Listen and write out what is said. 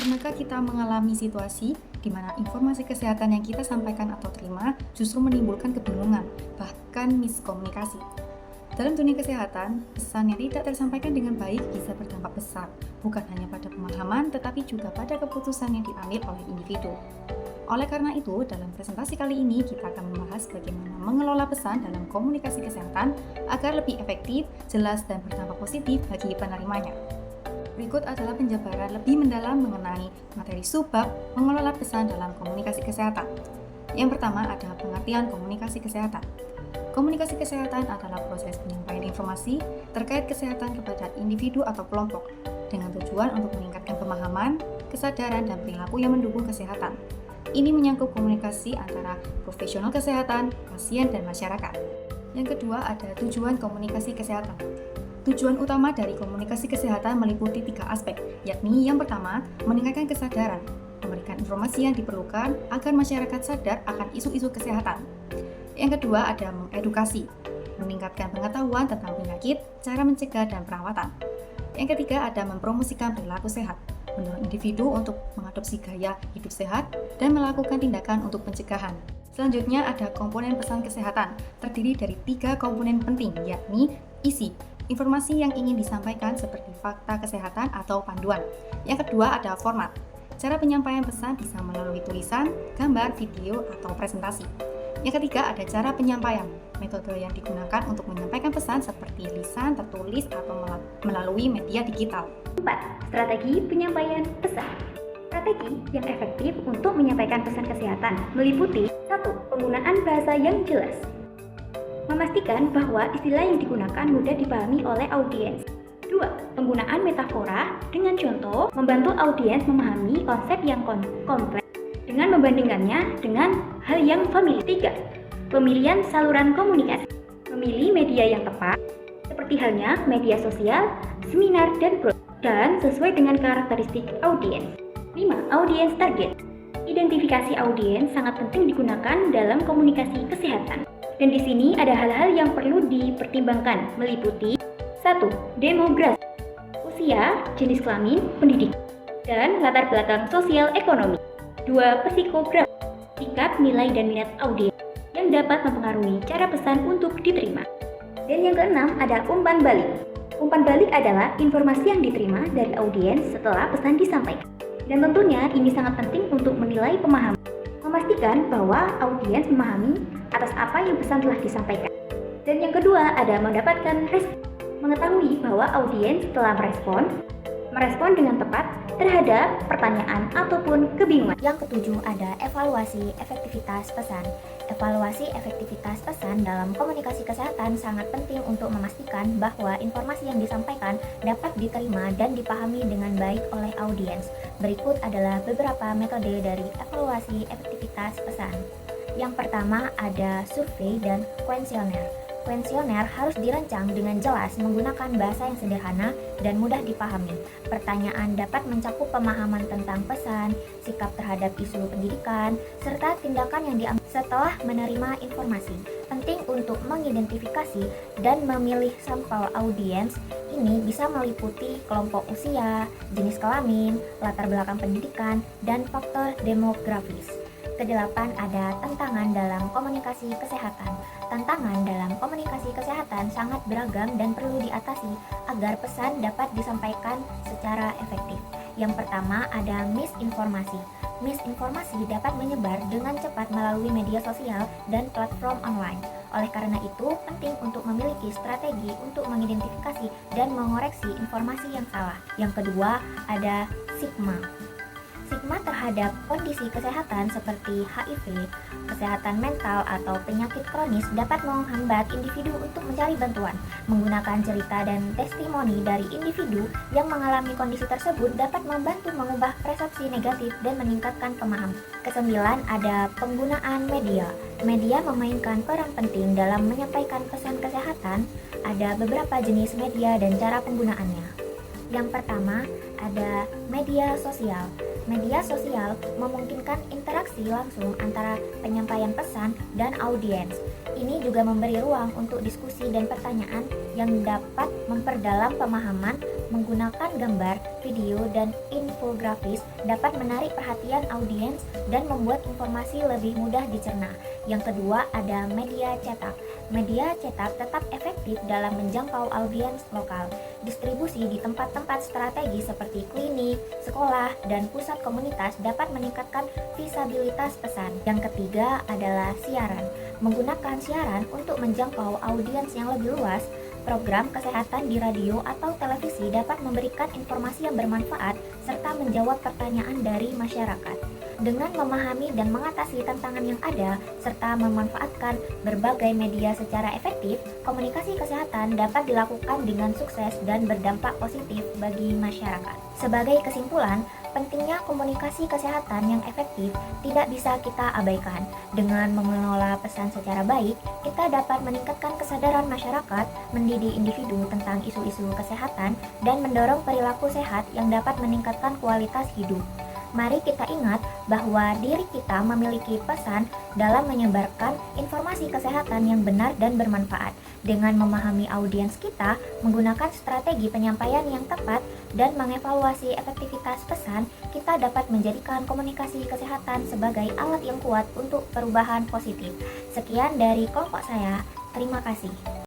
Pernahkah kita mengalami situasi di mana informasi kesehatan yang kita sampaikan atau terima justru menimbulkan kebingungan, bahkan miskomunikasi? Dalam dunia kesehatan, pesan yang tidak tersampaikan dengan baik bisa berdampak besar, bukan hanya pada pemahaman, tetapi juga pada keputusan yang diambil oleh individu. Oleh karena itu, dalam presentasi kali ini kita akan membahas bagaimana mengelola pesan dalam komunikasi kesehatan agar lebih efektif, jelas, dan berdampak positif bagi penerimanya. Berikut adalah penjabaran lebih mendalam mengenai materi subbab mengelola pesan dalam komunikasi kesehatan. Yang pertama ada pengertian komunikasi kesehatan. Komunikasi kesehatan adalah proses penyampaian informasi terkait kesehatan kepada individu atau kelompok dengan tujuan untuk meningkatkan pemahaman, kesadaran, dan perilaku yang mendukung kesehatan. Ini menyangkut komunikasi antara profesional kesehatan, pasien, dan masyarakat. Yang kedua ada tujuan komunikasi kesehatan. Tujuan utama dari komunikasi kesehatan meliputi 3 aspek, yakni yang pertama, meningkatkan kesadaran, memberikan informasi yang diperlukan agar masyarakat sadar akan isu-isu kesehatan. Yang kedua ada mengedukasi, meningkatkan pengetahuan tentang penyakit, cara mencegah, dan perawatan. Yang ketiga ada mempromosikan perilaku sehat, mendorong individu untuk mengadopsi gaya hidup sehat dan melakukan tindakan untuk pencegahan. Selanjutnya ada komponen pesan kesehatan, terdiri dari 3 komponen penting, yakni isi, informasi yang ingin disampaikan seperti fakta kesehatan atau panduan. Yang kedua ada format. Cara penyampaian pesan bisa melalui tulisan, gambar, video, atau presentasi. Yang ketiga ada cara penyampaian. Metode yang digunakan untuk menyampaikan pesan seperti lisan, tertulis, atau melalui media digital. 4. Strategi penyampaian pesan. Strategi yang efektif untuk menyampaikan pesan kesehatan meliputi 1. Penggunaan bahasa yang jelas. Memastikan bahwa istilah yang digunakan mudah dipahami oleh audiens. 2. Penggunaan metafora dengan contoh membantu audiens memahami konsep yang kompleks dengan membandingkannya dengan hal yang familiar. 3. Pemilihan saluran komunikasi. Memilih media yang tepat, seperti halnya media sosial, seminar, dan blog, dan sesuai dengan karakteristik audiens. 5. Audiens target. Identifikasi audiens sangat penting digunakan dalam komunikasi kesehatan. Dan di sini ada hal-hal yang perlu dipertimbangkan, meliputi 1. Demografi, usia, jenis kelamin, pendidikan, dan latar belakang sosial ekonomi. 2. Psikografi, sikap, nilai, dan minat audiens yang dapat mempengaruhi cara pesan untuk diterima. Dan yang keenam ada umpan balik. Umpan balik adalah informasi yang diterima dari audiens setelah pesan disampaikan. Dan tentunya ini sangat penting untuk menilai pemahaman. Memastikan bahwa audiens memahami atas apa yang pesan telah disampaikan. Dan yang kedua ada mendapatkan respon. Mengetahui bahwa audiens telah merespon dengan tepat terhadap pertanyaan ataupun kebingungan. Yang ketujuh ada evaluasi efektivitas pesan. Evaluasi efektivitas pesan dalam komunikasi kesehatan sangat penting untuk memastikan bahwa informasi yang disampaikan dapat diterima dan dipahami dengan baik oleh audiens. Berikut adalah beberapa metode dari evaluasi efektivitas pesan. Yang pertama ada survei dan kuesioner. Kuesioner harus dirancang dengan jelas menggunakan bahasa yang sederhana dan mudah dipahami. Pertanyaan dapat mencakup pemahaman tentang pesan, sikap terhadap isu pendidikan, serta tindakan yang diambil setelah menerima informasi. Penting untuk mengidentifikasi dan memilih sampel audiens ini bisa meliputi kelompok usia, jenis kelamin, latar belakang pendidikan, dan faktor demografis. Kedelapan ada tantangan dalam komunikasi kesehatan. Tantangan dalam komunikasi kesehatan sangat beragam dan perlu diatasi agar pesan dapat disampaikan secara efektif. Yang pertama ada misinformasi. Misinformasi dapat menyebar dengan cepat melalui media sosial dan platform online. Oleh karena itu, penting untuk memiliki strategi untuk mengidentifikasi dan mengoreksi informasi yang salah. Yang kedua ada stigma. Stigma terhadap kondisi kesehatan seperti HIV, kesehatan mental, atau penyakit kronis dapat menghambat individu untuk mencari bantuan. Menggunakan cerita dan testimoni dari individu yang mengalami kondisi tersebut dapat membantu mengubah persepsi negatif dan meningkatkan pemahaman. Kesembilan ada penggunaan media. Media memainkan peran penting dalam menyampaikan pesan kesehatan. Ada beberapa jenis media dan cara penggunaannya. Yang pertama ada media sosial. Media sosial memungkinkan interaksi langsung antara penyampaian pesan dan audiens. ini juga memberi ruang untuk diskusi dan pertanyaan yang dapat memperdalam pemahaman. Menggunakan gambar, video, dan infografis dapat menarik perhatian audiens dan membuat informasi lebih mudah dicerna. Yang kedua, ada media cetak. Media cetak tetap efektif dalam menjangkau audiens lokal. Distribusi di tempat-tempat strategi seperti klinik, sekolah, dan pusat komunitas dapat meningkatkan visibilitas pesan. Yang ketiga adalah siaran. Menggunakan siaran untuk menjangkau audiens yang lebih luas, program kesehatan di radio atau televisi dapat memberikan informasi yang bermanfaat serta menjawab pertanyaan dari masyarakat. Dengan memahami dan mengatasi tantangan yang ada, serta memanfaatkan berbagai media secara efektif, komunikasi kesehatan dapat dilakukan dengan sukses dan berdampak positif bagi masyarakat. Sebagai kesimpulan, pentingnya komunikasi kesehatan yang efektif tidak bisa kita abaikan. Dengan mengelola pesan secara baik, kita dapat meningkatkan kesadaran masyarakat, mendidik individu tentang isu-isu kesehatan, dan mendorong perilaku sehat yang dapat meningkatkan kualitas hidup. Mari kita ingat bahwa diri kita memiliki pesan dalam menyebarkan informasi kesehatan yang benar dan bermanfaat. Dengan memahami audiens kita, menggunakan strategi penyampaian yang tepat, dan mengevaluasi efektivitas pesan, kita dapat menjadikan komunikasi kesehatan sebagai alat yang kuat untuk perubahan positif. Sekian dari kelompok saya, terima kasih.